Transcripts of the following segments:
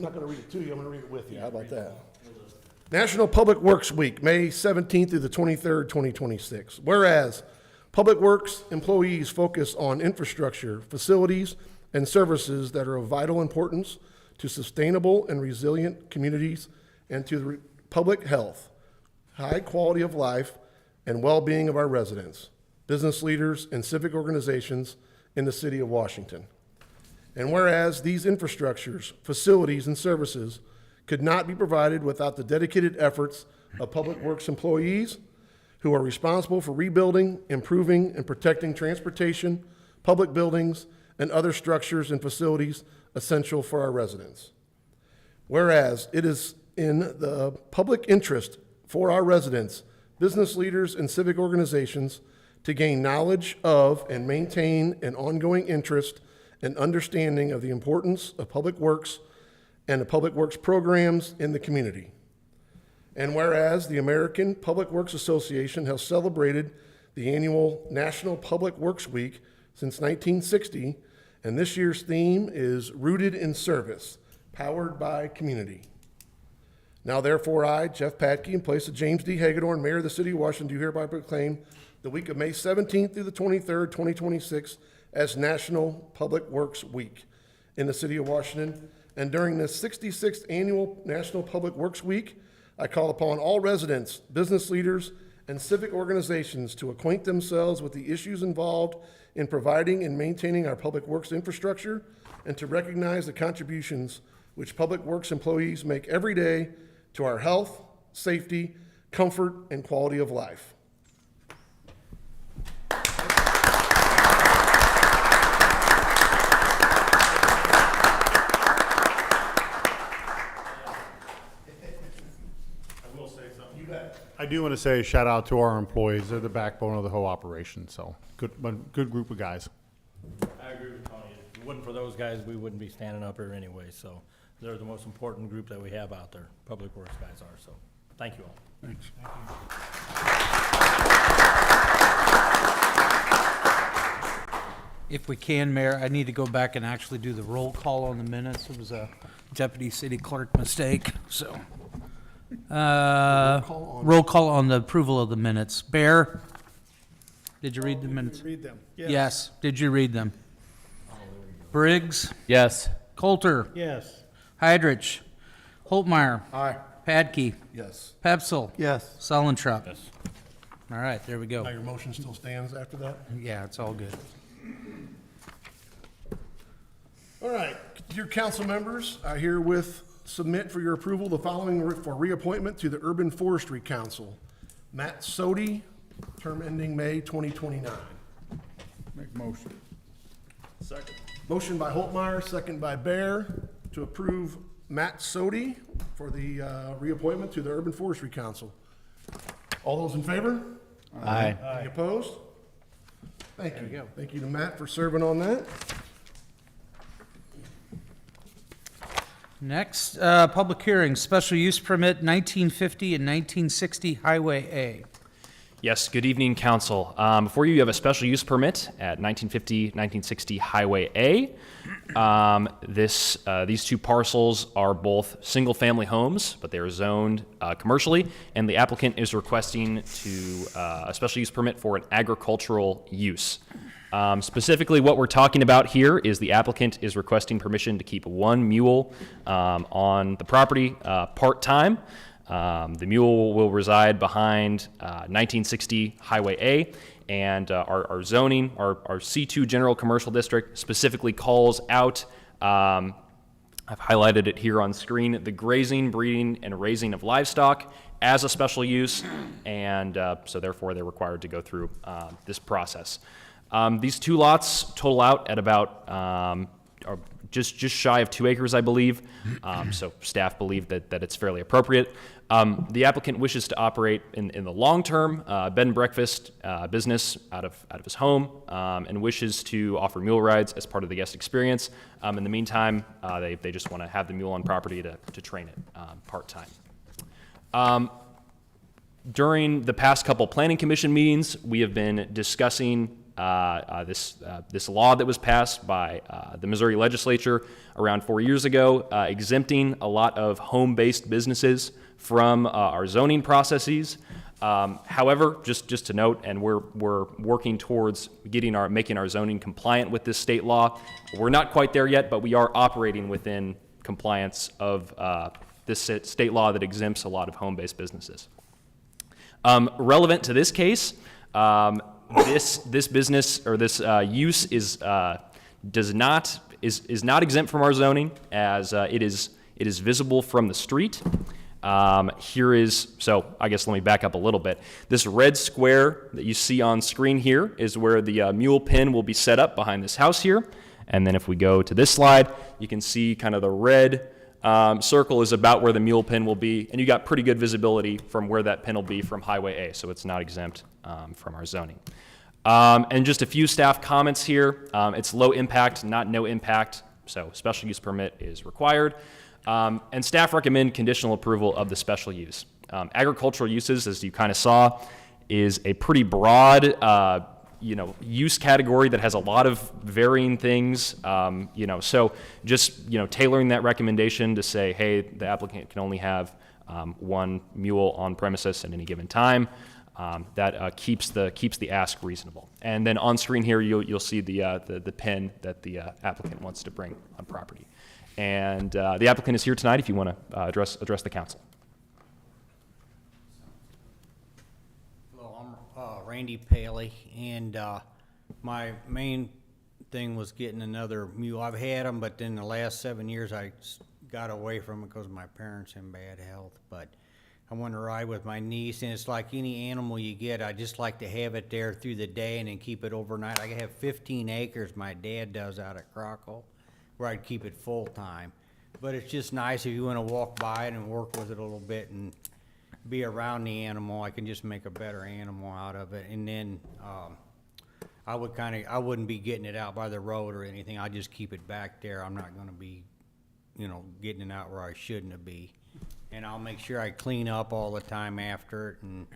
not going to read it to you, I'm going to read it with you. How about that? National Public Works Week, May 17th through the 23rd, 2026. Whereas Public Works employees focus on infrastructure, facilities, and services that are of vital importance to sustainable and resilient communities and to the public health, high quality of life, and well-being of our residents, business leaders, and civic organizations in the city of Washington. And whereas these infrastructures, facilities, and services could not be provided without the dedicated efforts of Public Works employees who are responsible for rebuilding, improving, and protecting transportation, public buildings, and other structures and facilities essential for our residents. Whereas it is in the public interest for our residents, business leaders, and civic organizations to gain knowledge of and maintain an ongoing interest and understanding of the importance of public works and the public works programs in the community. And whereas the American Public Works Association has celebrated the annual National Public Works Week since 1960, and this year's theme is Rooted in Service, Powered by Community. Now therefore I, Jeff Patke, in place of James D. Hagedorn, Mayor of the City of Washington, do hereby proclaim the week of May 17th through the 23rd, 2026 as National Public Works Week in the City of Washington. And during the 66th Annual National Public Works Week, I call upon all residents, business leaders, and civic organizations to acquaint themselves with the issues involved in providing and maintaining our public works infrastructure and to recognize the contributions which public works employees make every day to our health, safety, comfort, and quality of life. I do want to say a shout out to our employees. They're the backbone of the whole operation. So good group of guys. I agree with Tony. If it wasn't for those guys, we wouldn't be standing up here anyway. So they're the most important group that we have out there. Public Works guys are. So thank you all. Thanks. If we can, Mayor, I need to go back and actually do the roll call on the minutes. It was a deputy city clerk mistake, so. Roll call on the approval of the minutes. Bear? Did you read the minutes? Read them. Yes. Did you read them? Briggs? Yes. Coulter? Yes. Heidrich? Holtmeyer? Aye. Padkey? Yes. Pepsel? Yes. Sullentrop? Yes. All right, there we Now go. your motion still stands after that? Yeah, it's all good. All right, dear council members, I herewith submit for your approval the following for reappointment to the Urban Forestry Council. Matt Sodi, term ending May 2029. Make motion. Second. Motion by Holtmeyer, second by Bear, to approve Matt Sodi for the reappointment to the Urban Forestry Council. All those in favor? Aye. Any opposed? Thank you. There you go. Thank you to Matt for serving on that. Next, public hearing, special use permit 1950 and 1960 Highway A. Yes, good evening, council. Before you have a special use permit at 1950, 1960 Highway A. These two parcels are both single-family homes, but they are zoned commercially, and the applicant is requesting a special use permit for an agricultural use. Specifically, what we're talking about here is the applicant is requesting permission to keep one mule on the property part-time. The mule will reside behind 1960 Highway A, and our zoning, our C2 General Commercial District specifically calls out, I've highlighted it here on screen, the grazing, breeding, and raising of livestock as a special use, and so therefore they're required to go through this process. These two lots total out at about just shy of 2 acres, I believe. So staff believe that it's fairly appropriate. The applicant wishes to operate in the long term, bed and breakfast business out of his home, and wishes to offer mule rides as part of the guest experience. In the meantime, they just want to have the mule on property to train it part time. During the past couple planning commission meetings, we have been discussing this law that was passed by the Missouri legislature around 4 years ago, exempting a lot of home-based businesses from our zoning processes. However, just to note, and we're working towards making our zoning compliant with this state law. We're not quite there yet, but we are operating within compliance of this state law that exempts a lot of home-based businesses. Relevant to this case, this business or this use is not exempt from our zoning, as it is visible from the street. So I guess let me back up a little bit. This red square that you see on screen here is where the mule pen will be set up behind this house here. And then if we go to this slide, you can see kind of the red circle is about where the mule pen will be, and you got pretty good visibility from where that pen will be from Highway A, so it's not exempt from our zoning. And just a few staff comments here. It's low impact, not no impact, so special use permit is required. And staff recommend conditional approval of the special use. Agricultural uses, as you kind of saw, is a pretty broad use category that has a lot of varying things, so just, tailoring that recommendation to say, hey, the applicant can only have one mule on premises at any given time, that keeps the ask reasonable. And then on screen here, you'll see the pen that the applicant wants to bring on property. And the applicant is here tonight if you want to address the council. Hello, I'm Randy Paley, and my main thing was getting another mule. I've had them, but in the last 7 years I got away from it because of my parents in bad health. But I want to ride with my niece, and it's like any animal you get, I just like to have it there through the day and then keep it overnight. I have 15 acres my dad does out at Crockle, where I'd keep it full time. But it's just nice if you want to walk by it and work with it a little bit and be around the animal. I can just make a better animal out of it. And then I wouldn't be getting it out by the road or anything. I just keep it back there. I'm not going to be, getting it out where I shouldn't be. And I'll make sure I clean up all the time after it and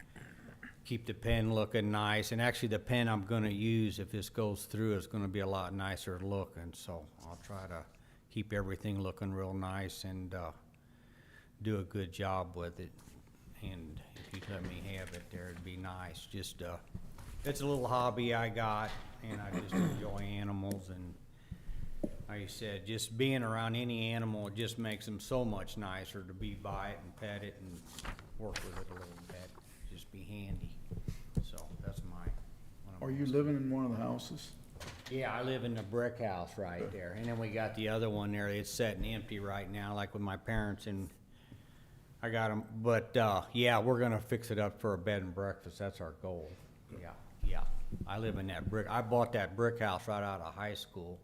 keep the pen looking nice. And actually the pen I'm going to use, if this goes through, is going to be a lot nicer looking. So I'll try to keep everything looking real nice and do a good job with it. And if you'd let me have it there, it'd be nice. Just it's a little hobby I got, and I just enjoy animals. And like I said, just being around any animal, it just makes them so much nicer to be by it and pet it and work with it a little bit. Just be handy. So that's Are you living in one of the houses? Yeah, I live in the brick house right there, and then we got the other one there. It's sitting empty right now, like with my parents, and I got them. But yeah, we're gonna fix it up for a bed and breakfast. That's our goal. Yeah. I live in that brick. I bought that brick house right out of high school,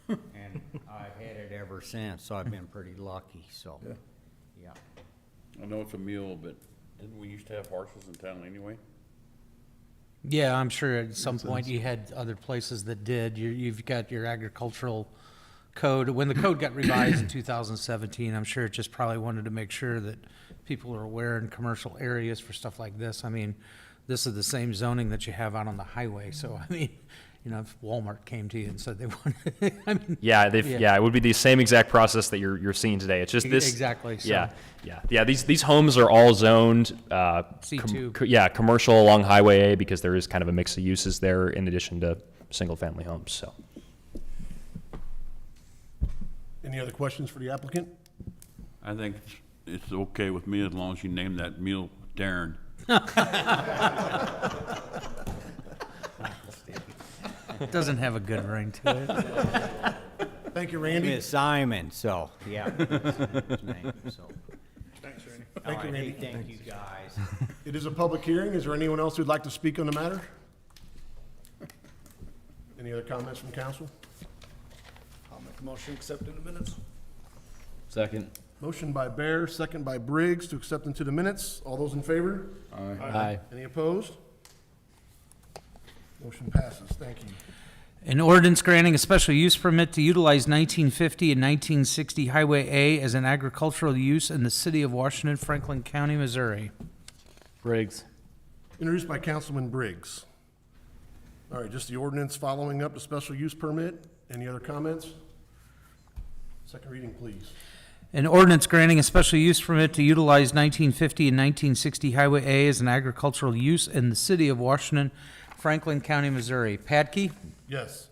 and I've had it ever since. So I've been pretty lucky. So yeah. I know it's a mule, but didn't we used to have horses in town anyway? Yeah, I'm sure at some point you had other places that did. You've got your agricultural code. When the code got revised in 2017, I'm sure it just probably wanted to make sure that people are aware in commercial areas for stuff like this. I mean, this is the same zoning that you have out on the highway. So, I mean, if Walmart came to you and said they wanted, I mean. Yeah, it would be the same exact process that you're seeing today. It's just this. Exactly. So. Yeah. These homes are all zoned. C2. Commercial along Highway A, because there is kind of a mix of uses there in addition to single-family homes. So. Any other questions for the applicant? I think it's okay with me as long as you name that mule Darren. It doesn't have a good ring to it. Thank you, Randy. It's Simon, so, yeah. That's his name, so. Thanks, Randy. All Thank you, right, hey, Randy. thank you, guys. It is a public hearing. Is there anyone else who'd like to speak on the matter? Any other comments from council? I'll make a motion accepting the minutes. Second. Motion by Bear, second by Briggs to accept into the minutes. All those in favor? Aye. Any opposed? Motion passes. Thank you. An ordinance granting a special use permit to utilize 1950 and 1960 Highway A as an agricultural use in the city of Washington, Franklin County, Missouri. Briggs. Introduced by Councilman Briggs. All right, just the ordinance following up the special use permit. Any other comments? Second reading, please. An ordinance granting a special use permit to utilize 1950 and 1960 Highway A as an agricultural use in the city of Washington, Franklin County, Missouri. Padkey? Yes.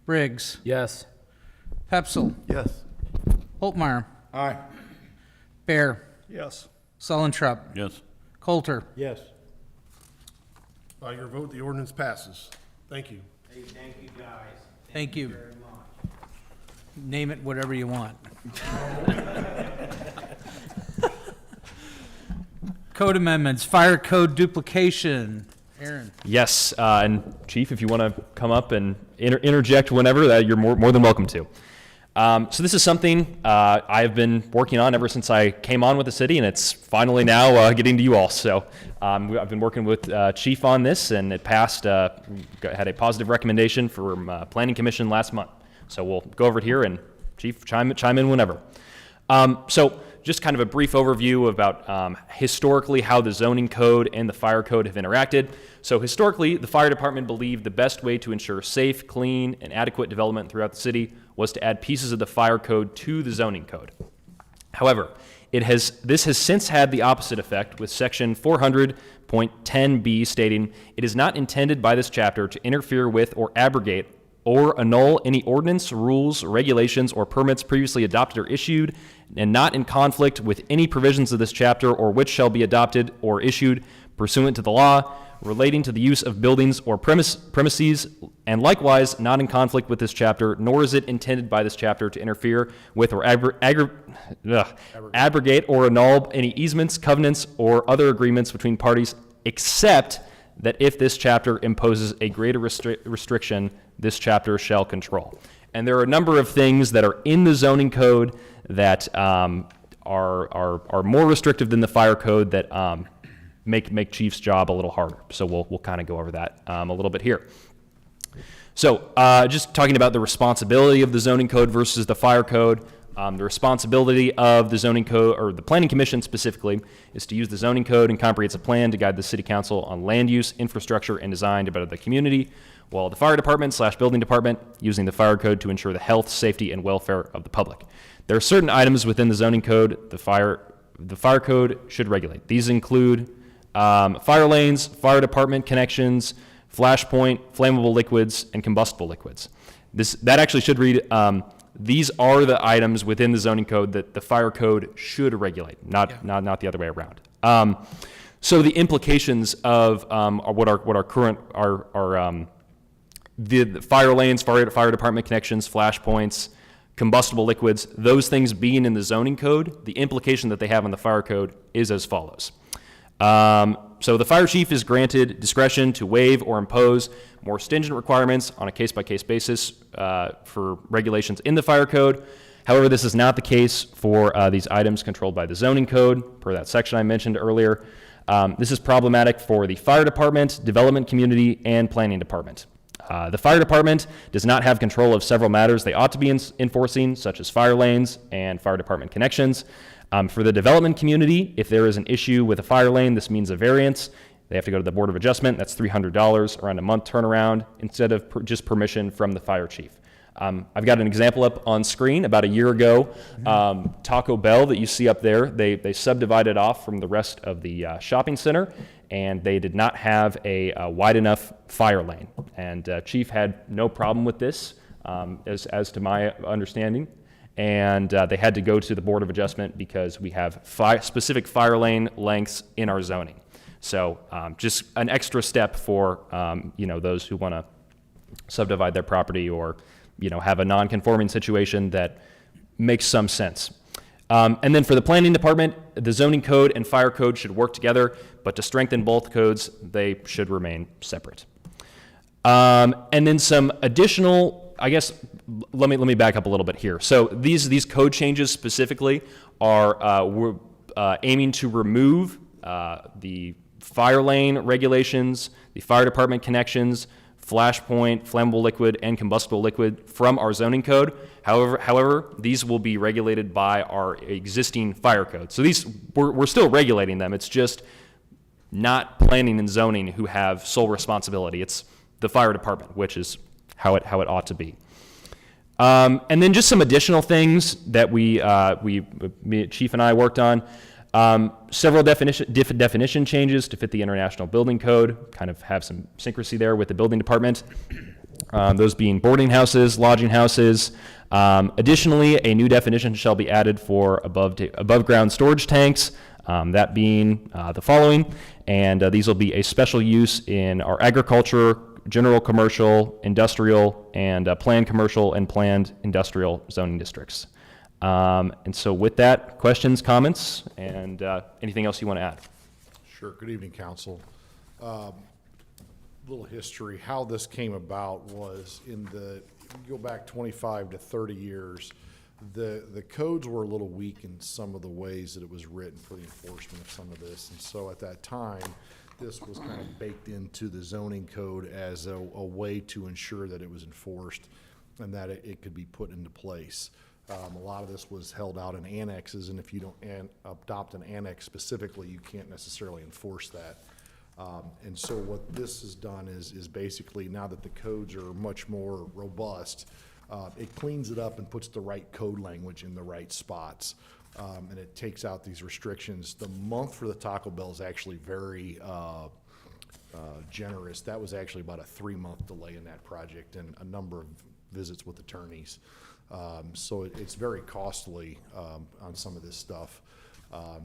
Briggs? Yes. Pepsel? Yes. Holtmeyer? Aye. Bear? Yes. Sullentrup? Yes. Coulter? Yes. By your vote, the ordinance passes. Thank you. Hey, thank you, guys. Thank you. Very much. Name it whatever you want. Code amendments, fire code duplication. Aaron? Yes, and Chief, if you want to come up and interject whenever, that you're more than welcome to. So this is something I've been working on ever since I came on with the city, and it's finally now getting to you all. So I've been working with Chief on this, and it passed, had a positive recommendation from Planning Commission last month. So we'll go over it here, and Chief, chime in whenever. So just kind of a brief overview about historically how the zoning code and the fire code have interacted. So historically, the fire department believed the best way to ensure safe, clean, and adequate development throughout the city was to add pieces of the fire code to the zoning code. However, this has since had the opposite effect, with section 400.10b stating, "It is not intended by this chapter to interfere with or abrogate or annul any ordinance, rules, regulations, or permits previously adopted or issued, and not in conflict with any provisions of this chapter or which shall be adopted or issued pursuant to the law relating to the use of buildings or premises, and likewise not in conflict with this chapter, nor is it intended by this chapter to interfere with or abrogate or annul any easements, covenants, or other agreements between parties, except that if this chapter imposes a greater restriction, this chapter shall control." And there are a number of things that are in the zoning code that are more restrictive than the fire code that make Chief's job a little harder. So we'll kind of go over that a little bit here. So just talking about the responsibility of the zoning code versus the fire code. The responsibility of the zoning code, or the planning commission specifically, is to use the zoning code and comprehensive plan to guide the city council on land use, infrastructure, and design to better the community, while the fire department / building department using the fire code to ensure the health, safety, and welfare of the public. There are certain items within the zoning code the fire code should regulate. These include fire lanes, fire department connections, flashpoint, flammable liquids, and combustible liquids. That actually should read, these are the items within the zoning code that the fire code should regulate, not the other way around. So the implications of what our current the fire lanes, fire department connections, flashpoints, combustible liquids, those things being in the zoning code, the implication that they have on the fire code is as follows. So the fire chief is granted discretion to waive or impose more stringent requirements on a case-by-case basis for regulations in the fire code. However, this is not the case for these items controlled by the zoning code, per that section I mentioned earlier. This is problematic for the fire department, development community, and planning department. The fire department does not have control of several matters they ought to be enforcing, such as fire lanes and fire department connections. For the development community, if there is an issue with a fire lane, this means a variance. They have to go to the Board of Adjustment. That's $300, around a month turnaround, instead of just permission from the fire chief. I've got an example up on screen. About a year ago, Taco Bell that you see up there, they subdivided off from the rest of the shopping center, and they did not have a wide enough fire lane. And Chief had no problem with this, as to my understanding. And they had to go to the Board of Adjustment because we have specific fire lane lengths in our zoning. So just an extra step for those who want to subdivide their property or have a non-conforming situation that makes some sense. And then for the planning department, the zoning code and fire code should work together, but to strengthen both codes, they should remain separate. And then some additional, I guess, let me back up a little bit here. So these code changes specifically are we're aiming to remove the fire lane regulations, the fire department connections, flashpoint, flammable liquid, and combustible liquid from our zoning code. However, these will be regulated by our existing fire code. So these we're still regulating them. It's just not planning and zoning who have sole responsibility. It's the fire department, which is how it ought to be. And then just some additional things that me, Chief and I worked on. Several definition changes to fit the International Building Code, kind of have some syncrasy there with the building department. Those being boarding houses, lodging houses. Additionally, a new definition shall be added for above ground storage tanks, that being the following. And these will be a special use in our agriculture, general commercial, industrial, and planned commercial and planned industrial zoning districts. And so with that, questions, comments, and anything else you want to add? Sure. Good evening, council. Little history. How this came about was go back 25 to 30 years, the codes were a little weak in some of the ways that it was written for the enforcement of some of this. And so at that time, this was kind of baked into the zoning code as a way to ensure that it was enforced and that it could be put into place. A lot of this was held out in annexes, and if you don't adopt an annex specifically, you can't necessarily enforce that. And so what this has done is basically, now that the codes are much more robust, it cleans it up and puts the right code language in the right spots. And it takes out these restrictions. The month for the Taco Bell is actually very generous. That was actually about a 3-month delay in that project and a number of visits with attorneys. So it's very costly on some of this stuff.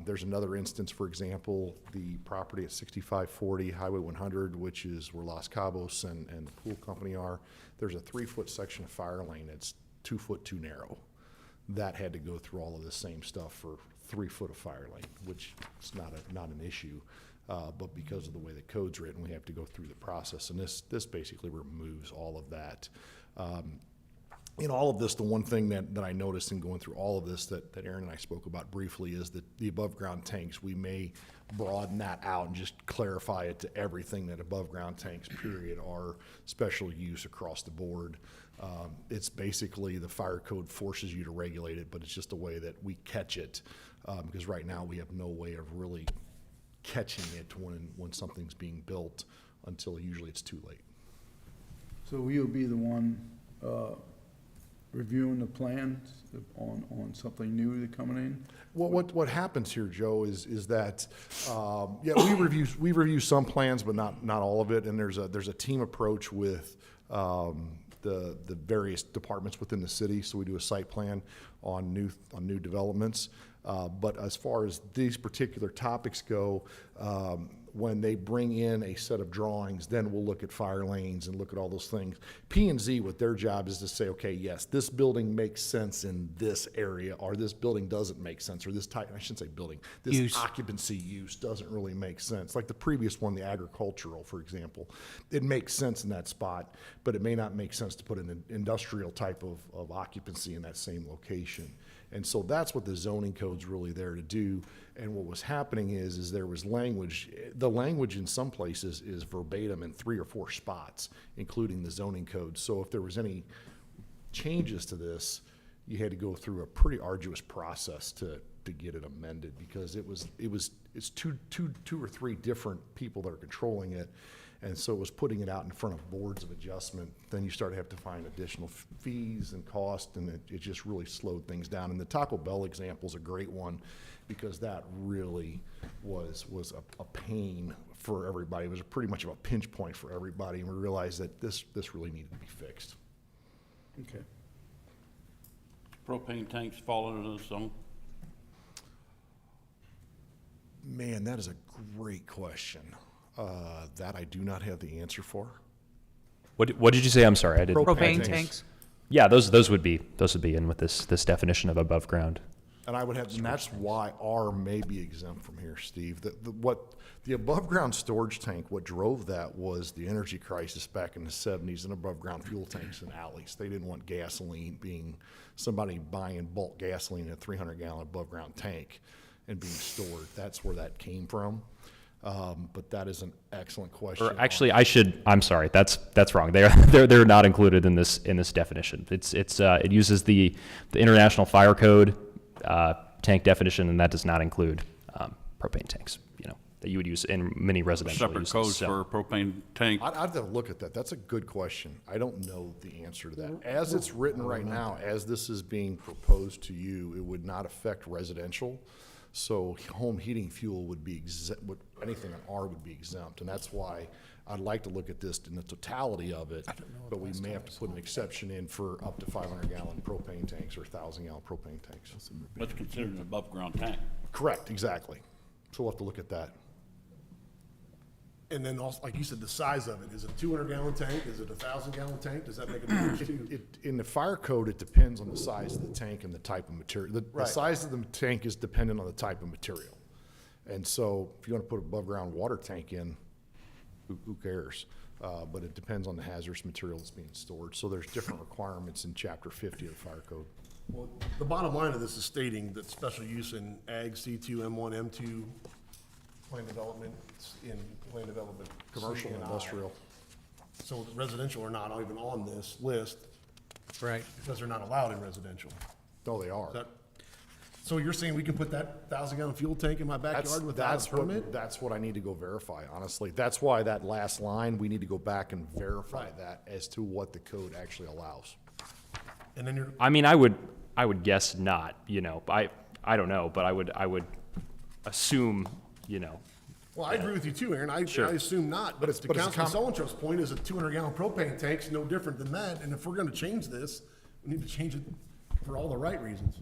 There's another instance, for example, the property at 6540 Highway 100, which is where Los Cabos and the pool company are. There's a 3-foot section of fire lane that's 2 foot too narrow. That had to go through all of the same stuff for 3 foot of fire lane, which is not an issue. But because of the way the code's written, we have to go through the process. And this basically removes all of that. In all of this, the one thing that I noticed in going through all of this that Aaron and I spoke about briefly is that the above-ground tanks, we may broaden that out and just clarify it to everything that above-ground tanks, period, are special use across the board. It's basically the fire code forces you to regulate it, but it's just a way that we catch it, because right now we have no way of really catching it when something's being built until usually it's too late. So you'll be the one reviewing the plans on something new that's coming in? What happens here, Joe, is that yeah, we review some plans, but not all of it. And there's a team approach with the various departments within the city. So we do a site plan on new developments. But as far as these particular topics go, when they bring in a set of drawings, then we'll look at fire lanes and look at all those things. P&Z, what their job is to say, okay, yes, this building makes sense in this area, or this building doesn't make sense, or this type, I shouldn't say building, this Use. occupancy use doesn't really make sense. Like the previous one, the agricultural, for example, it makes sense in that spot, but it may not make sense to put an industrial type of occupancy in that same location. And so that's what the zoning code's really there to do. And what was happening is there was language. The language in some places is verbatim in 3 or 4 spots, including the zoning code. So if there was any changes to this, you had to go through a pretty arduous process to get it amended, because it's two or three different people that are controlling it. And so it was putting it out in front of boards of adjustment. Then you start to have to find additional fees and cost, and it just really slowed things down. And the Taco Bell example is a great one, because that really was a pain for everybody. It was pretty much of a pinch point for everybody, and we realized that this really needed to be fixed. Okay. Propane tanks fall under this zone? Man, that is a great question. That I do not have the answer for. What did you say? I'm sorry, I didn't. Propane tanks? Yeah, those would be in with this definition of above ground. And I would have, and that's why R may be exempt from here, Steve. The above ground storage tank, what drove that was the energy crisis back in the 70s and above ground fuel tanks in alleys. They didn't want gasoline being, somebody buying bulk gasoline in a 300-gallon above ground tank and being stored. That's where that came from. But that is an excellent question. Or actually, I'm sorry, that's wrong. They're not included in this definition. It uses the International Fire Code tank definition, and that does not include propane tanks. that you would use in many residential Separate uses. codes So- for a propane tank. I'd have to look at that. That's a good question. I don't know the answer to that. As it's written right now, as this is being proposed to you, it would not affect residential. So home heating fuel would be anything in R would be exempt. And that's why I'd like to look at this in the totality of it. But we may have to put an exception in for up to 500-gallon propane tanks or 1,000-gallon propane tanks. That's considered an above-ground tank. Correct, exactly. So we'll have to look at that. And then also, like you said, the size of it, is it a 200-gallon tank, is it a 1,000-gallon tank, does that make a difference too? In the fire code, it depends on the size of the tank and the type of material. The Right. size of the tank is dependent on the type of material. And so if you want to put an above-ground water tank in, who cares? But it depends on the hazardous material that's being stored. So there's different requirements in Chapter 50 of the fire code. Well, the bottom line of this is stating that special use in Ag, C2, M1, M2, land development, in land development. Commercial, C and I. industrial. So residential are not even on this list Right. because they're not allowed in residential. No, they are. Is that- So you're saying we can put that 1,000-gallon fuel tank in my backyard without a permit? That's what I need to go verify, honestly. That's why that last line, we need to go back and verify that as to what the code actually allows. And then you're, I mean, I would guess not, I don't know, but I would assume, well, I agree with you too, Aaron. I assume not, but it's- to but it's Councilman Solentrup's point is a 200-gallon propane tank's no different than that. And if we're gonna change this, we need to change it for all the right reasons.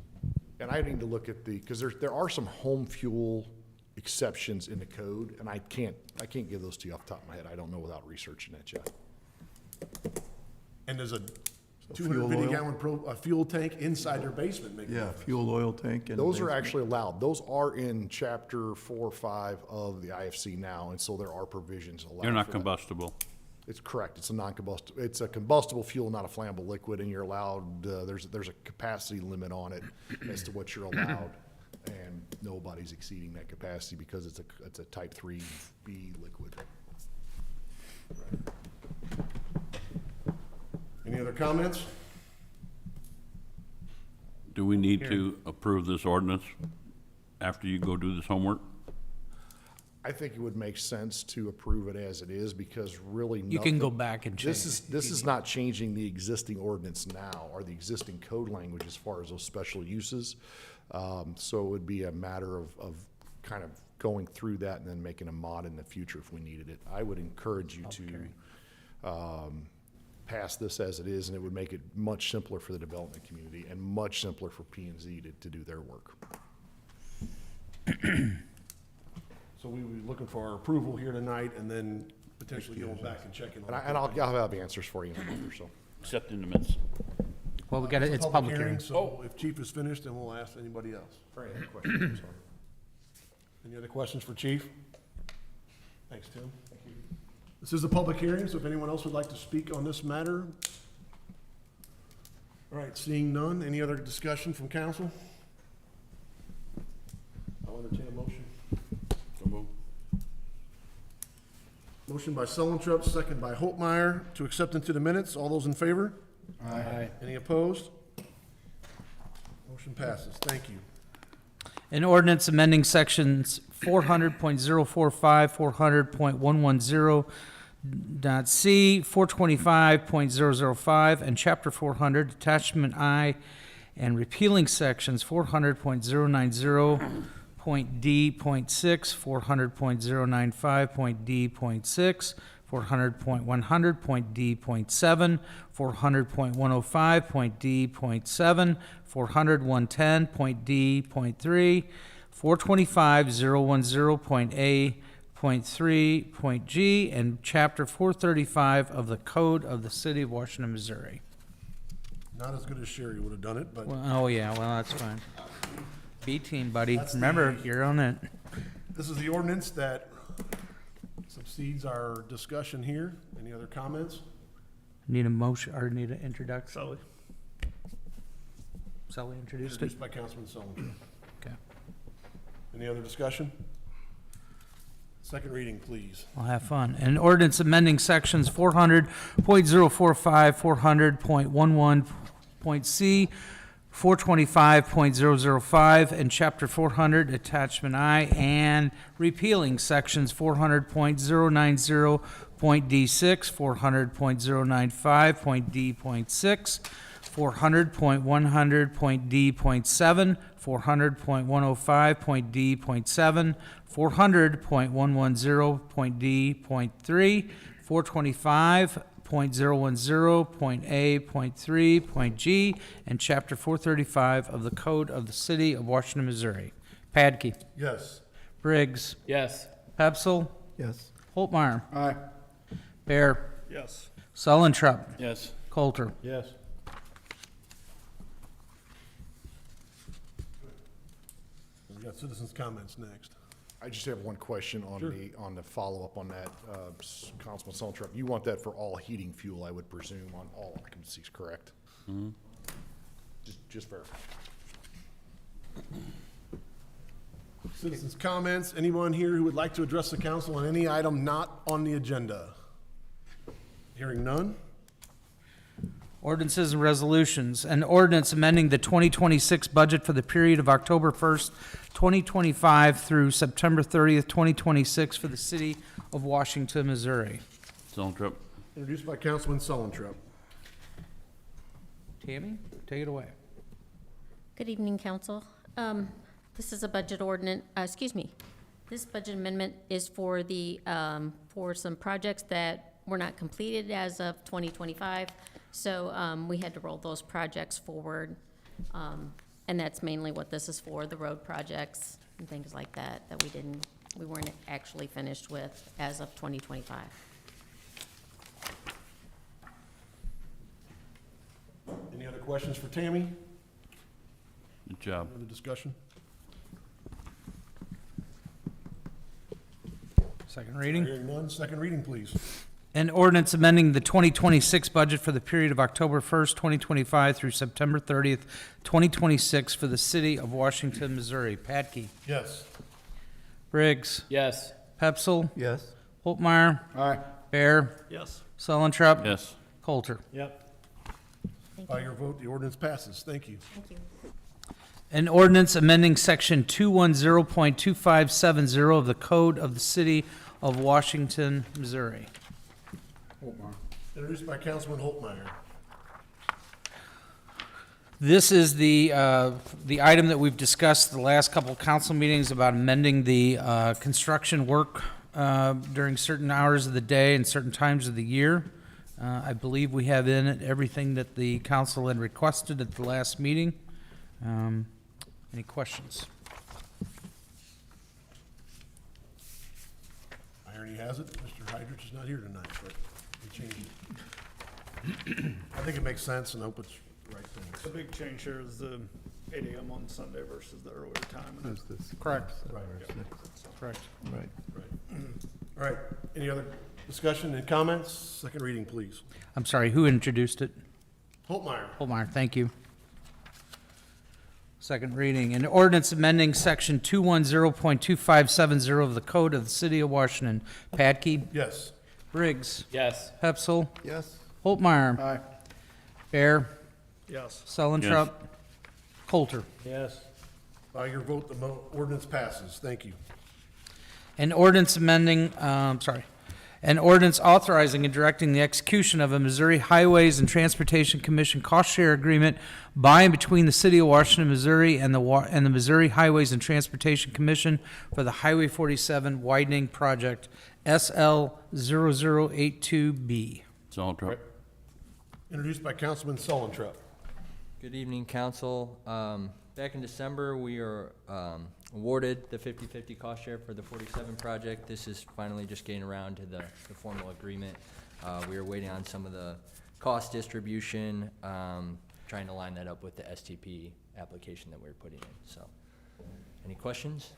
And I need to look at because there are some home fuel exceptions in the code, and I can't give those to you off the top of my head. I don't know without researching that yet. And there's a fuel oil? 250-gallon fuel tank inside their basement, maybe. Yeah, fuel oil tank and. Those are actually allowed. Those are in Chapter 4 or 5 of the IFC now, and so there are provisions allowed. They're not for that. combustible. It's correct. It's a non-combustible, it's a combustible fuel, not a flammable liquid, and you're allowed, there's a capacity limit on it as to what you're allowed. And nobody's exceeding that capacity because it's a type 3B liquid. Any other comments? Do we need to approve this ordinance after you go do this homework? I think it would make sense to approve it as it is because really You can go nothing- back and This change. is not changing the existing ordinance now or the existing code language as far as those special uses. So it would be a matter of kind of going through that and then making a mod in the future if we needed it. I would encourage you to pass this as it is, and it would make it much simpler for the development community and much simpler for P and Z to do their work. So we would be looking for our approval here tonight and then potentially going back and checking. And I'll have answers for you in a month or so. Except in the minutes. Well, we got it, it's public hearing. So if Chief is finished, then we'll ask anybody else. Any questions? I'm sorry. Any other questions for Chief? Thanks, Tim. This is a public hearing, so if anyone else would like to speak on this matter. All right, seeing none, any other discussion from council? I'll entertain a motion. So move. Motion by Sullentrup, second by Holtmeyer to accept into the minutes. All those in favor? Aye. Any opposed? Motion passes. Thank you. An ordinance amending sections 400.045, 400.110 .c, 425.005, and Chapter 400, Attachment I, and repealing sections 400.090.d.6, 400.095.d.6, 400.100.d.7, 400.105.d.7, 400.110.d.3, 425.010.a.3.g, and Chapter 435 of the Code of the City of Washington, Missouri. Not as good as Sherry would have done it, but Well, oh, yeah, well, that's fine. B-team, buddy. That's Remember, the- you're on it. this is the ordinance that subsedes our discussion here. Any other comments? Need a motion, or need an introduction? Sully introduced it? Introduced by Councilman Sullivan. Okay. Any other discussion? Second reading, please. I'll have fun. An ordinance amending sections 400.045, 400.11.c, 425.005, and Chapter 400, Attachment I, and repealing Sections 400.090.D6, 400.095.D.6, 400.100.D.7, 400.105.D.7, 400.110.D.3, 425.010.A.3.G, and Chapter 435 of the Code of the City of Washington, Missouri. Padke. Yes. Briggs. Yes. Pepsel. Yes. Holtmeyer. Aye. Bear. Yes. Sullentrop. Yes. Coulter. Yes. We got citizens' comments next. I just have one question on the follow-up on that, Councilman Saltrop. You want that for all heating fuel, I would presume, on all occupancies, correct? Just verify. Citizens' comments. Anyone here who would like to address the council on any item not on the agenda? Hearing none? Ordinances and resolutions. An ordinance amending the 2026 budget for the period of October 1st, 2025 through September 30th, 2026 for the city of Washington, Missouri. Saltrop. Introduced by Councilman Sullentrop. Tammy, take it away. Good evening, council. This is a budget ordinance, this budget amendment is for the, for some projects that were not completed as of 2025. So, we had to roll those projects forward. And that's mainly what this is for, the road projects and things like that, that we weren't actually finished with as of 2025. Any other questions for Tammy? Good job. Other discussion? Second reading. Hearing none, second reading, please. An ordinance amending the 2026 budget for the period of October 1st, 2025 through September 30th, 2026 for the city of Washington, Missouri. Padke. Yes. Briggs. Yes. Pepsel. Yes. Holtmeyer. Aye. Bear. Yes. Sullentrop. Yes. Coulter. Yep. By your vote, the ordinance passes. Thank you. Thank you. An ordinance amending section 210.2570 of the Code of the City of Washington, Missouri. Introduced by Councilman Holtmeyer. This is the item that we've discussed the last couple of council meetings about amending the construction work during certain hours of the day and certain times of the year. I believe we have in it everything that the council had requested at the last meeting. Any questions? Irony has it, Mr. Hydrich is not here tonight, but we changed it. I think it makes sense and I hope it's the right thing. The big change here is the 8 AM on Sunday versus the earlier time. And Correct. Right. Correct. Right. All right, any other discussion and comments? Second reading, please. I'm sorry, who introduced it? Holtmeyer. Holmeyer, thank you. Second reading, an ordinance amending section 210.2570 of the Code of the City of Washington. Padke. Yes. Briggs. Yes. Pepsel. Yes. Holtmeyer. Aye. Bear. yes. Sullentrop. Coulter. Yes. By your vote, the ordinance passes. Thank you. An ordinance amending, an ordinance authorizing and directing the execution of a Missouri Highways and Transportation Commission cost share agreement by and between the City of Washington, Missouri and the Missouri Highways and Transportation Commission for the Highway 47 widening project, SL 0082B. Saltrop. Introduced by Councilman Sullentrop. Good evening, council. Back in December, we were awarded the 50/50 cost share for the 47 project. This is finally just getting around to the formal agreement. We are waiting on some of the cost distribution, trying to line that up with the STP application that we're putting in. So, any questions?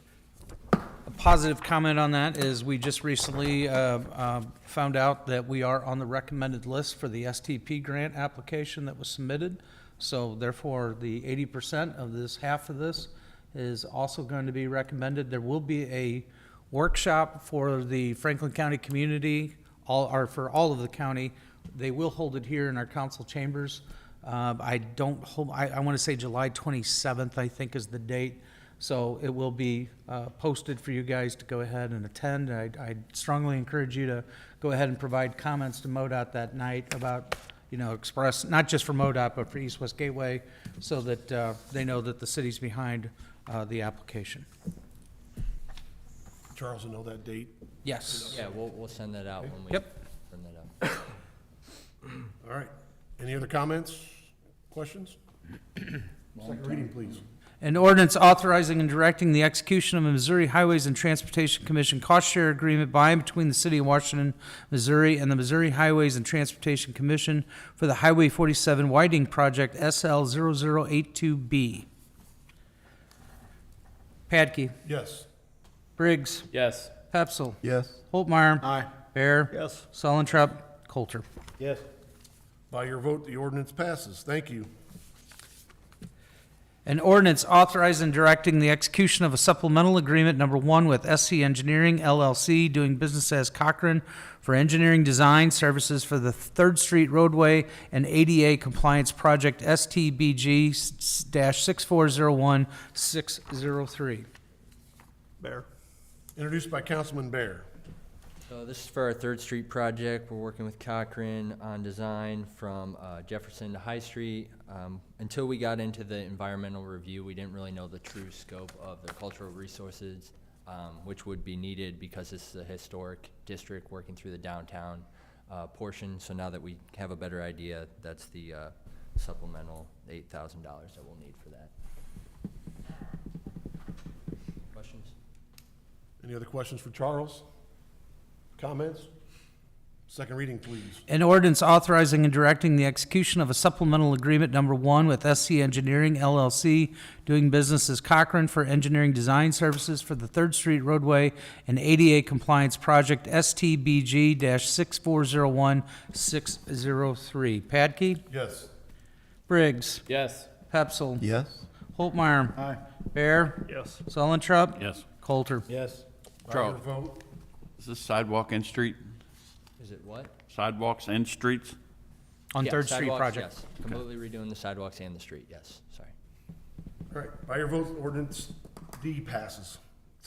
A positive comment on that is we just recently found out that we are on the recommended list for the STP grant application that was submitted. So therefore, the 80% of this, half of this, is also going to be recommended. There will be a workshop for the Franklin County community, for all of the county. They will hold it here in our council chambers I don't hold, I want to say July 27th, I think is the date. So it will be posted for you guys to go ahead and attend. I strongly encourage you to go ahead and provide comments to MoDOT that night about, express, not just for MoDOT, but for East West Gateway, so that they know that the city's behind the application. Charles will know that date. Yes. Yeah, we'll send that out when we Yep. send that out. All right. Any other comments, questions? Second reading, please. An ordinance authorizing and directing the execution of a Missouri Highways and Transportation Commission cost share agreement by and between the City of Washington, Missouri and the Missouri Highways and Transportation Commission for the Highway 47 widening project SL 0082B. Padke. Yes. Briggs. Yes. Pepsel. Yes. Holtmeyer. Aye. Bear. Yes. Solentrup. Coulter. Yes. By your vote, the ordinance passes. Thank you. An ordinance authorizing and directing the execution of a supplemental agreement number 1 with SC Engineering LLC doing business as Cochran for engineering design services for the 3rd Street roadway and ADA compliance project STBG-6401-603. Bear. Introduced by Councilman Bear. So this is for our 3rd Street project. We're working with Cochran on design from Jefferson to High Street. Until we got into the environmental review, we didn't really know the true scope of the cultural resources, which would be needed because this is a historic district working through the downtown portion. So now that we have a better idea, that's the supplemental $8,000 that we'll need for that. Questions? Any other questions for Charles? Comments? Second reading, please. An ordinance authorizing and directing the execution of a supplemental agreement number 1 with SC Engineering LLC doing business as Cochran for engineering design services for the 3rd Street roadway and ADA compliance project STBG-6401-603. Padke. Yes. Briggs. Yes. Pepsel. Yes. Holtmeyer. Aye. Bear. Yes. Solentrup. Yes. Coulter. Yes. By your vote, Is this sidewalk and street? Is it what? Sidewalks and streets? On Yeah, 3rd Street sidewalks, project. Yes. Completely redoing the sidewalks and the street, yes, sorry. all right, by your vote, ordinance D passes.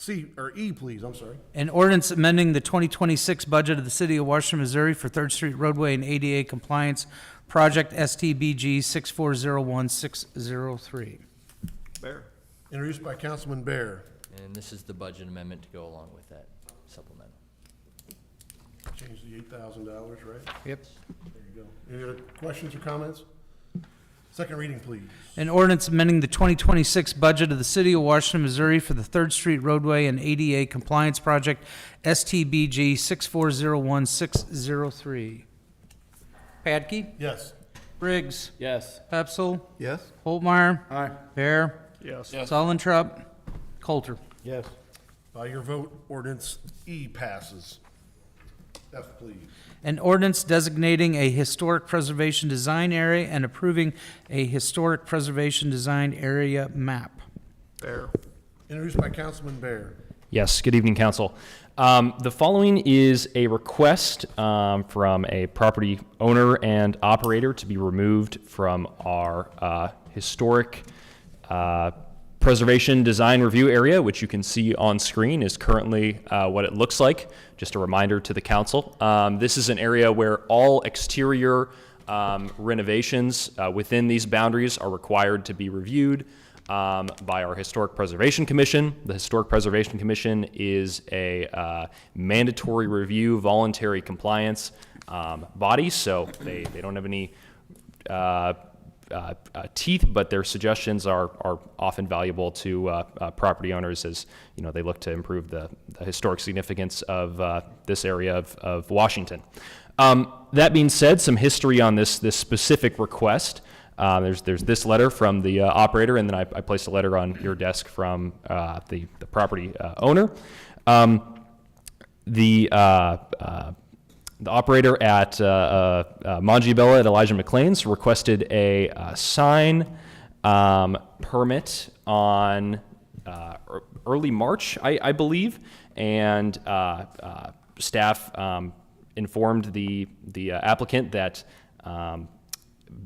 E, please, I'm sorry. An ordinance amending the 2026 budget of the City of Washington, Missouri for 3rd Street roadway and ADA compliance project STBG-6401-603. Bear. Introduced by Councilman Bear. And this is the budget amendment to go along with that supplemental. Change the $8,000, right? Yep. There you go. Any other questions or comments? Second reading, please. An ordinance amending the 2026 budget of the City of Washington, Missouri for the 3rd Street roadway and ADA compliance project STBG-6401-603. Padke. Yes. Briggs. Yes. Pepsel. Yes. Holtmeyer. Aye. Bear. Yes. Solentrup. Coulter. Yes. By your vote, ordinance E passes. F, please. An ordinance designating a historic preservation design area and approving a historic preservation design area map. Bear. Introduced by Councilman Bear. Yes, good evening, council. The following is a request from a property owner and operator to be removed from our historic preservation design review area, which you can see on screen is currently what it looks like. Just a reminder to the council. This is an area where all exterior renovations within these boundaries are required to be reviewed by our Historic Preservation Commission. The Historic Preservation Commission is a mandatory review, voluntary compliance body, so they don't have any teeth, but their suggestions are often valuable to property owners as they look to improve the historic significance of this area of Washington. That being said, some history on this specific request. There's this letter from the operator, and then I placed a letter on your desk from the property owner. The operator at Mangiabella at Elijah McLean's requested a sign permit on early March, I believe, and staff informed the applicant that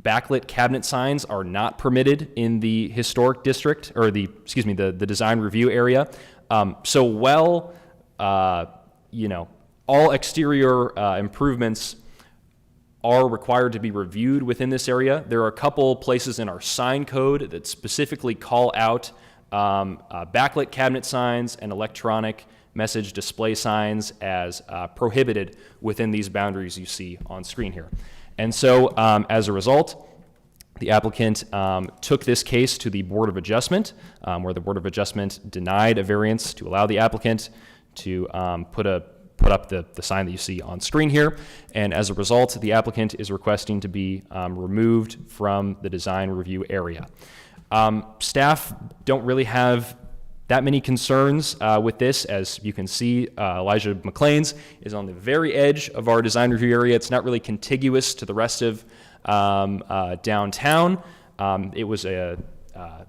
backlit cabinet signs are not permitted in the historic district, or the design review area. So while, all exterior improvements are required to be reviewed within this area, there are a couple places in our sign code that specifically call out backlit cabinet signs and electronic message display signs as prohibited within these boundaries you see on screen here. And so as a result, the applicant took this case to the Board of Adjustment, where the Board of Adjustment denied a variance to allow the applicant to put up the sign that you see on screen here. And as a result, the applicant is requesting to be removed from the design review area. Staff don't really have that many concerns with this. As you can see, Elijah McLean's is on the very edge of our design review area. It's not really contiguous to the rest of downtown. It was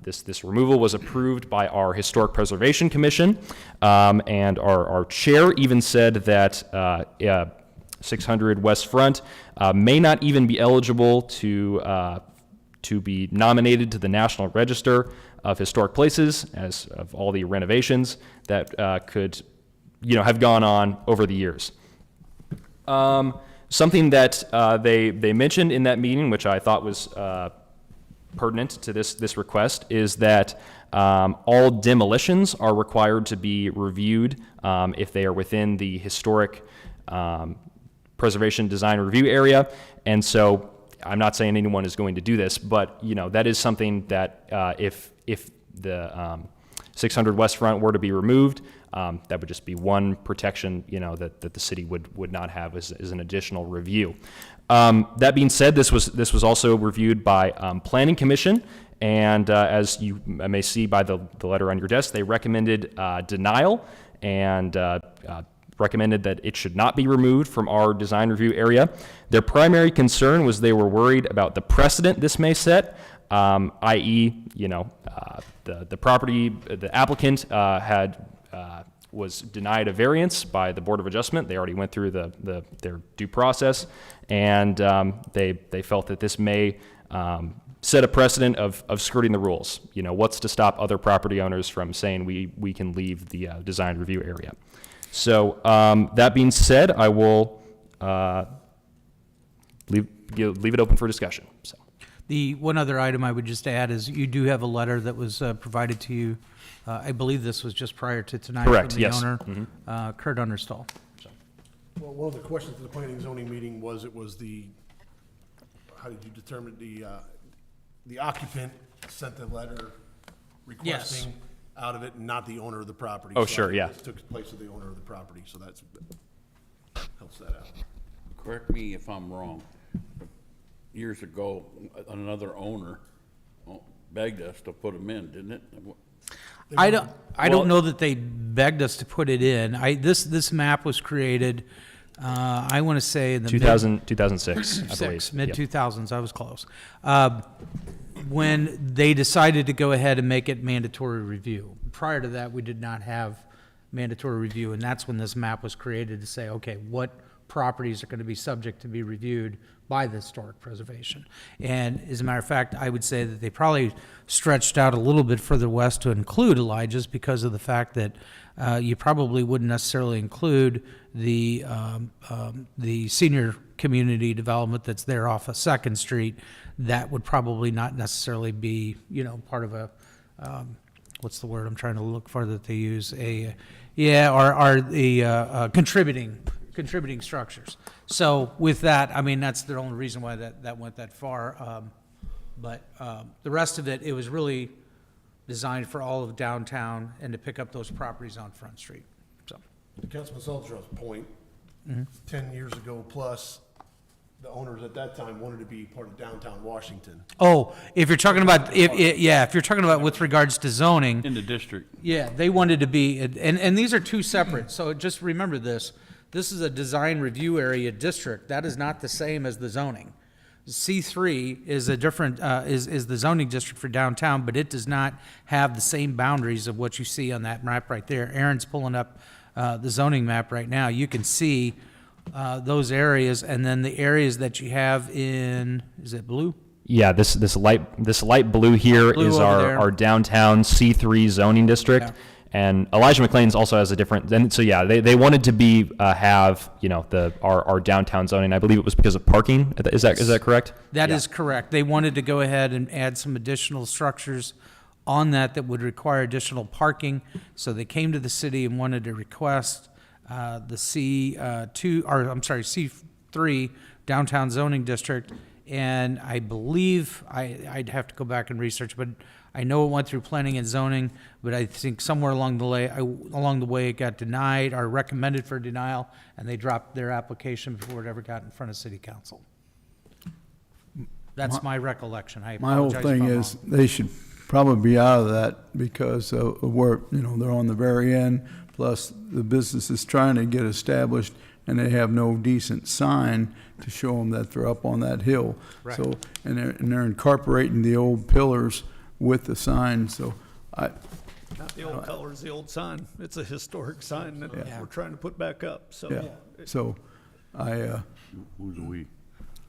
this removal was approved by our Historic Preservation Commission, and our chair even said that 600 West Front may not even be eligible to be nominated to the National Register of Historic Places, as of all the renovations that could, have gone on over the years. Something that they mentioned in that meeting, which I thought was pertinent to this request, is that all demolitions are required to be reviewed if they are within the historic preservation design review area. And so I'm not saying anyone is going to do this, but that is something that if the 600 West Front were to be removed, that would just be one protection, that the city would not have as an additional review. That being said, this was also reviewed by Planning Commission, and as you may see by the letter on your desk, they recommended denial and recommended that it should not be removed from our design review area. Their primary concern was they were worried about the precedent this may set, i.e., the property, the applicant was denied a variance by the Board of Adjustment. They already went through their due process, and they felt that this may set a precedent of skirting the rules. What's to stop other property owners from saying we can leave the design review area? So that being said, I will leave it open for discussion. So. The one other item I would just add is you do have a letter that was provided to you. I believe this was just prior to tonight. Correct, from the yes. owner, Kurt Understall. Well, one of the questions at the planning and zoning meeting was, how did you determine the occupant sent the letter requesting out of it, and not the owner of the property? Oh, So sure, I think yeah. this took place of the owner of the property, so that's, helps that out. Correct me if I'm wrong. Years ago, another owner begged us to put them in, didn't it? I don't know that they begged us to put it in. This map was created, I want to say in the 2006, I believe. mid-2000s, I was close. When they decided to go ahead and make it mandatory review. Prior to that, we did not have mandatory review, and that's when this map was created to say, okay, what properties are going to be subject to be reviewed by the historic preservation. And as a matter of fact, I would say that they probably stretched out a little bit further west to include Elijah's because of the fact that you probably wouldn't necessarily include the senior community development that's there off of Second Street. That would probably not necessarily be, part of a, what's the word I'm trying to look for that they use? Contributing structures. So with that, that's the only reason why that went that far. But the rest of it was really designed for all of downtown and to pick up those properties on Front Street. So. To Councilman Soldiers' point, 10 years ago plus, the owners at that time wanted to be part of downtown Washington. Oh, if you're talking about, if you're talking about with regards to zoning. In the district. Yeah, they wanted to be, and these are two separate, so just remember this. This is a design review area district. That is not the same as the zoning. C3 is a different, is the zoning district for downtown, but it does not have the same boundaries of what you see on that map right there. Aaron's pulling up the zoning map right now. You can see those areas, and then the areas that you have in, is it blue? Yeah, this light blue here Blue is over there. our downtown C3 zoning district. Yeah. And Elijah McLean's also has a different, and so yeah, they wanted to be, have, you know, our downtown zoning. I believe it was because of parking. Is that correct? That Yeah. is correct. They wanted to go ahead and add some additional structures on that would require additional parking. So they came to the city and wanted to request the C3 downtown zoning district. And I believe, I'd have to go back and research, but I know it went through planning and zoning, but I think somewhere along the way it got denied or recommended for denial, and they dropped their application before it ever got in front of city council. That's my recollection. I My whole apologize if thing I'm is, wrong. they should probably be out of that because of where, they're on the very end, plus the business is trying to get established, and they have no decent sign to show them that they're up on that hill. Right. So, and they're incorporating the old pillars with the sign, so Not the old colors, the old sign. It's a historic sign that we're trying to put back up, so. yeah. So I Who's we?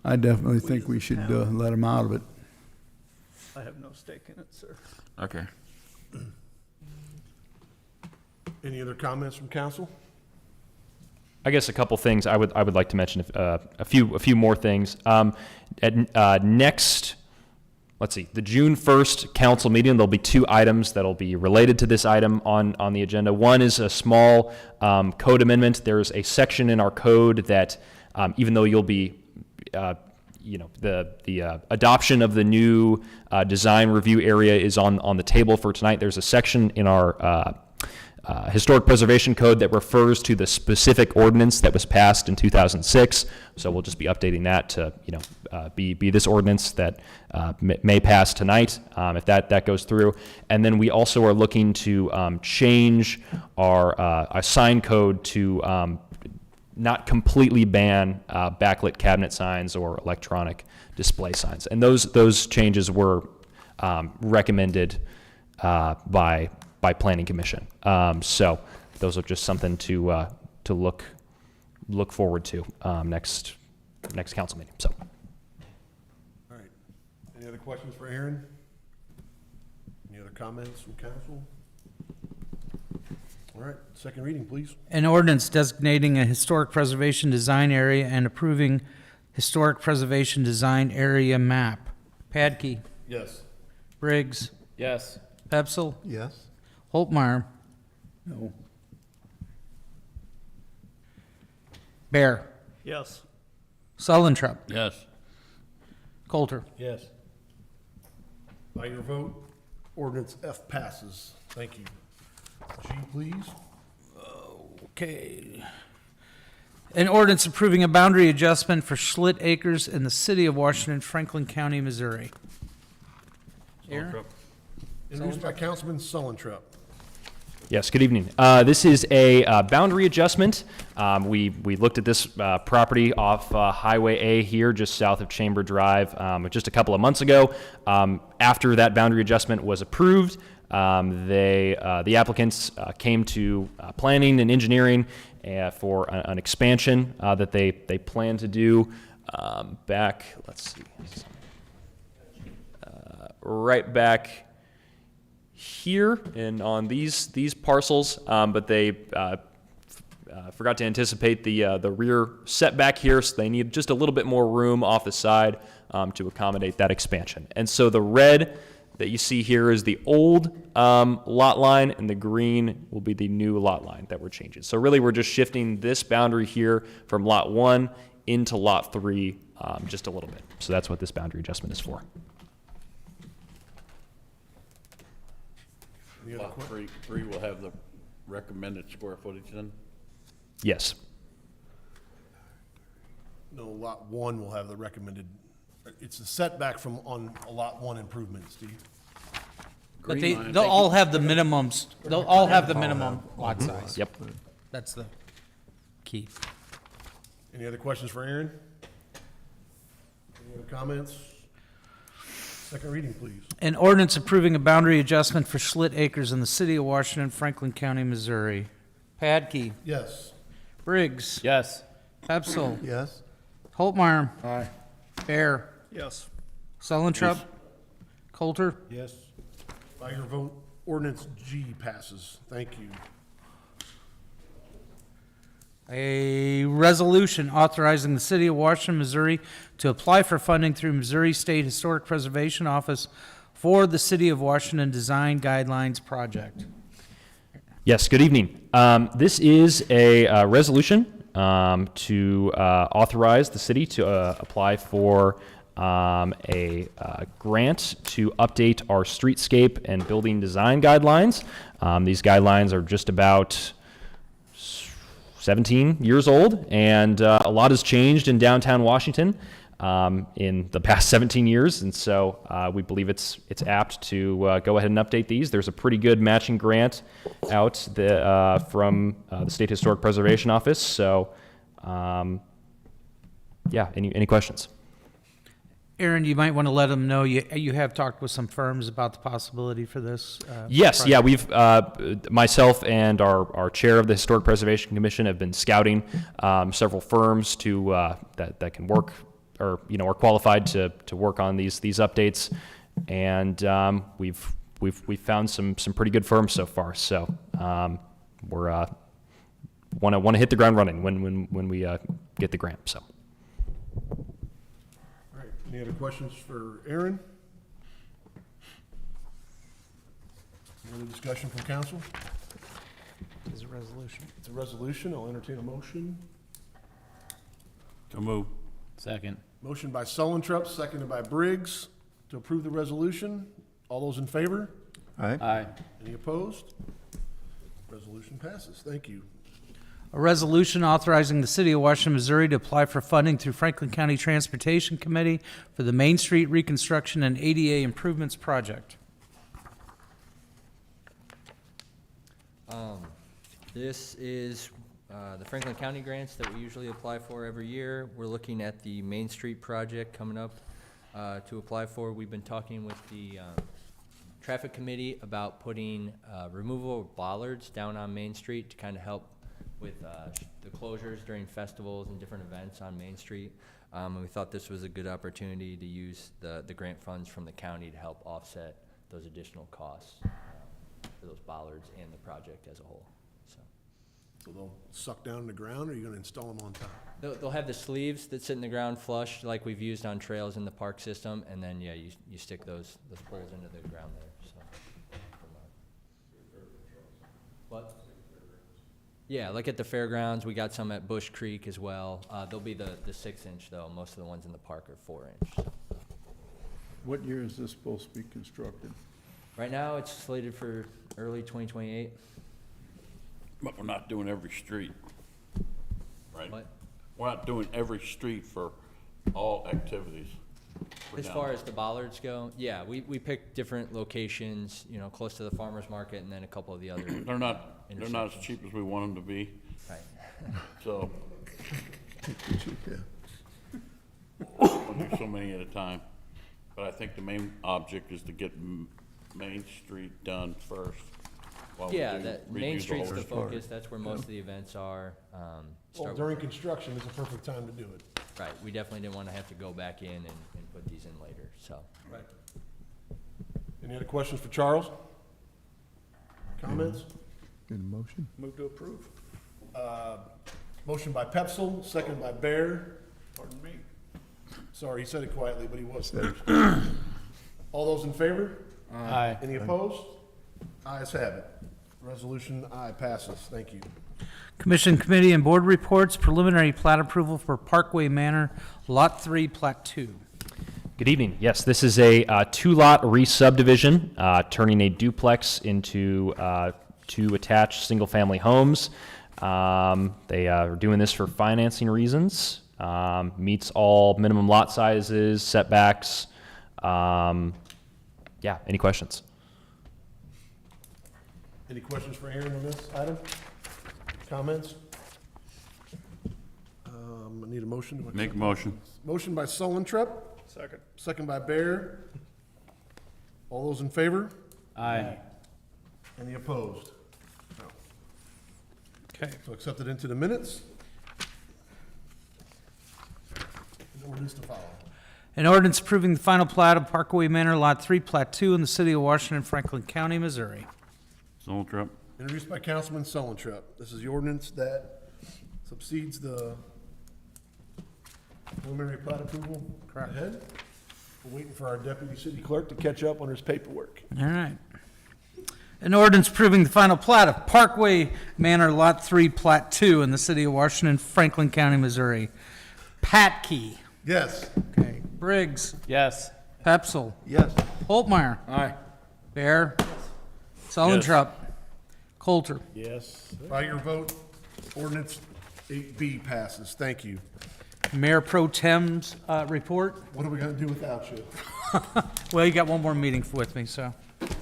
definitely think we should let them out of it. I have no stake in it, sir. Okay. Any other comments from council? I guess a couple things I would like to mention, a few more things. Next, let's see, the June 1st council meeting, there'll be two items that'll be related to this item on the agenda. One is a small code amendment. There's a section in our code that, even though you'll be, the adoption of the new design review area is on the table for tonight. There's a section in our historic preservation code that refers to the specific ordinance that was passed in 2006. So we'll just be updating that to, be this ordinance that may pass tonight if that goes through. And then we also are looking to change our sign code to not completely ban backlit cabinet signs or electronic display signs. And those changes were recommended by Planning Commission. So those are just something to look forward to next council meeting. So. All right. Any other questions for Aaron? Any other comments from council? All right, second reading, please. An ordinance designating a historic preservation design area and approving historic preservation design area map. Padkey, Yes. Briggs, Yes. Pepsel, Yes. Holtmeyer, No. Bear, Yes. Sullentrop, Yes. Coulter. Yes. By your vote, ordinance F passes. Thank you. G, please. Okay. An ordinance approving a boundary adjustment for Schlitt Acres in the city of Washington, Franklin County, Missouri. Aaron? Introduced by Councilman Sullentrop. Yes, good evening. This is a boundary adjustment. We looked at this property off Highway A here, just south of Chamber Drive, just a couple of months ago. After that boundary adjustment was approved, the applicants came to planning and engineering for an expansion that they plan to do back, let's see, right back here and on these parcels, but they forgot to anticipate the rear setback here, so they need just a little bit more room off the side to accommodate that expansion. And so the red that you see here is the old lot line, and the green will be the new lot line that we're changing. So really, we're just shifting this boundary here from lot 1 into lot 3 just a little bit. So that's what this boundary adjustment is for. Lot three will have the recommended square footage then? Yes. No, lot 1 will have the recommended, it's a setback from on a lot 1 improvement, Steve. But Green line, they'll thank all have the minimums, they'll all have the minimum lot size. Yep. That's the key. Any other questions for Aaron? Any other comments? Second reading, please. An ordinance approving a boundary adjustment for Schlitt Acres in the city of Washington, Franklin County, Missouri. Padkey, Yes. Briggs, Yes. Pepsel, Yes. Holtmeyer, Aye. Bear, Yes. Sullentrup? Coulter? Yes. By your vote, ordinance G passes. Thank you. A resolution authorizing the city of Washington, Missouri to apply for funding through Missouri State Historic Preservation Office for the City of Washington Design Guidelines Project. Yes, good evening. This is a resolution to authorize the city to apply for a grant to update our streetscape and building design guidelines. These guidelines are just about 17 years old, and a lot has changed in downtown Washington in the past 17 years, and so we believe it's apt to go ahead and update these. There's a pretty good matching grant out from the State Historic Preservation Office, so yeah, any questions? Aaron, you might want to let them know, you have talked with some firms about the possibility for this? Yes, yeah, project? we've, myself and our chair of the Historic Preservation Commission have been scouting several firms to, that can work, or, are qualified to work on these updates. And we've found some pretty good firms so far. So we're, want to hit the ground running when we get the grant, so. All right, any other questions for Aaron? Any other discussion from council? It's a resolution. It's a resolution. I'll entertain a motion. To move. Second. Motion by Sullentrup, seconded by Briggs to approve the resolution. All those in favor? Aye. Any opposed? Resolution passes. Thank you. A resolution authorizing the city of Washington, Missouri to apply for funding through Franklin County Transportation Committee for the Main Street Reconstruction and ADA Improvements Project. This is the Franklin County grants that we usually apply for every year. We're looking at the Main Street project coming up to apply for. We've been talking with the traffic committee about putting removal of bollards down on Main Street to kind of help with the closures during festivals and different events on Main Street. And we thought this was a good opportunity to use the grant funds from the county to help offset those additional costs for those bollards and the project as a whole. So they'll suck down in the ground, or are you gonna install them on top? They'll have the sleeves that sit in the ground flush, like we've used on trails in the park system, and then, yeah, you stick those poles into the ground there, so. What? Yeah, like at the fairgrounds, we got some at Bush Creek as well. They'll be the 6-inch though, most of the ones in the park are 4-inch. So. What year is this supposed to be constructed? Right now, it's slated for early 2028. But we're not doing every street, right? What? We're not doing every street for all activities. for As down far there. as the bollards go, yeah, we picked different locations, close to the farmer's market and then a couple of the other. They're not as cheap as we want them to be, Right. so we'll do so many at a time. But I think the main object is to get Main Street done first. while we Yeah, do that redo Main the Street's whole the street. focus, that's where most of the events are. Well, Start during construction is a perfect time to do it. Right, we definitely didn't want to have to go back in and put these in later, so. Right. Any other questions for Charles? Comments? Get a motion? Move to approve. Motion by Pepsel, second by Bear. Pardon me. Sorry, he said it quietly, but he was first. All those in favor? Aye. Any opposed? Ayes have it. Resolution I passes. Thank you. Commission, committee, and board reports, preliminary plat approval for Parkway Manor, Lot 3, Plat 2. Good evening. Yes, this is a two-lot re-subdivision, turning a duplex into two attached single-family homes. They are doing this for financing reasons. Meets all minimum lot sizes, setbacks. Yeah, any questions? Any questions for Aaron on this item? Comments? I need a motion to accept. Make a motion. Motion by Sullentrup, Second. second by Bear. All those in favor? Aye. Any opposed? No. Okay. So accepted into the minutes. And ordinance to follow. An ordinance approving the final plat of Parkway Manor Lot 3, Plat 2 in the city of Washington, Franklin County, Missouri. Zoltrop. Introduced by Councilman Sullentrop. This is the ordinance that subsedes the preliminary plat approval. Correct. Ahead. We're waiting for our deputy city clerk to catch up on his paperwork. All right. An ordinance approving the final plat of Parkway Manor Lot 3, Plat 2 in the city of Washington, Franklin County, Missouri. Patke. Yes. Okay. Briggs. Yes. Pepsel. Yes. Holtmeyer. Aye. Bear. Sullentrop. Coulter. Yes. By your vote, ordinance 8B passes. Thank you. Mayor Pro Tem's report. What are we gonna do without you? Well, you got one more meeting with me, so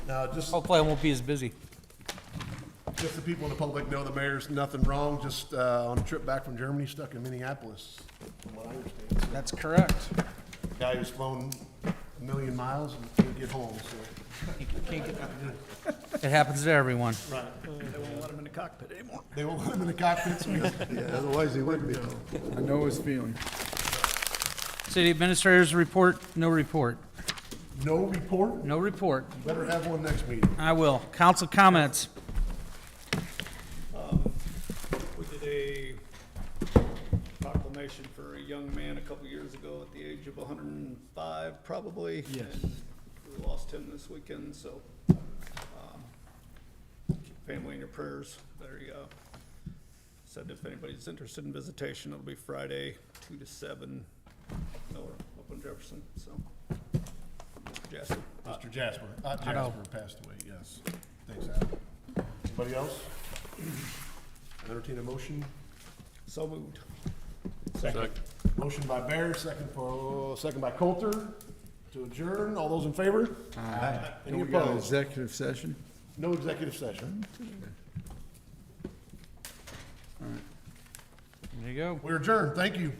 Now, just hopefully I won't be as busy. so people in the public know, the mayor's nothing wrong, just on a trip back from Germany, stuck in Minneapolis, from what I understand. That's correct. Guy who's flown 1,000,000 miles and can't get home, so. It happens to everyone. Right. They won't let him in the cockpit anymore. They won't let him in the cockpit, so yeah, otherwise he wouldn't be. I know his feeling. City administrator's report, no report. No report? No report. Better have one next meeting. I will. Council comments. We did a proclamation for a young man a couple years ago at the age of 105, probably. Yes. And we lost him this weekend, so, keep family in your prayers. They, said if anybody's interested in visitation, it'll be Friday, 2 to 7, Miller, up in Jefferson, so. Mr. Jasper. Mr. Jasper, Jasper passed away, yes. Thanks, Al. Anybody else? Entertain a motion. So moved. Second. Motion by Bear, second by Coulter to adjourn. All those in favor? Any We got an opposed? executive session? No executive session. There you go. We're adjourned. Thank you.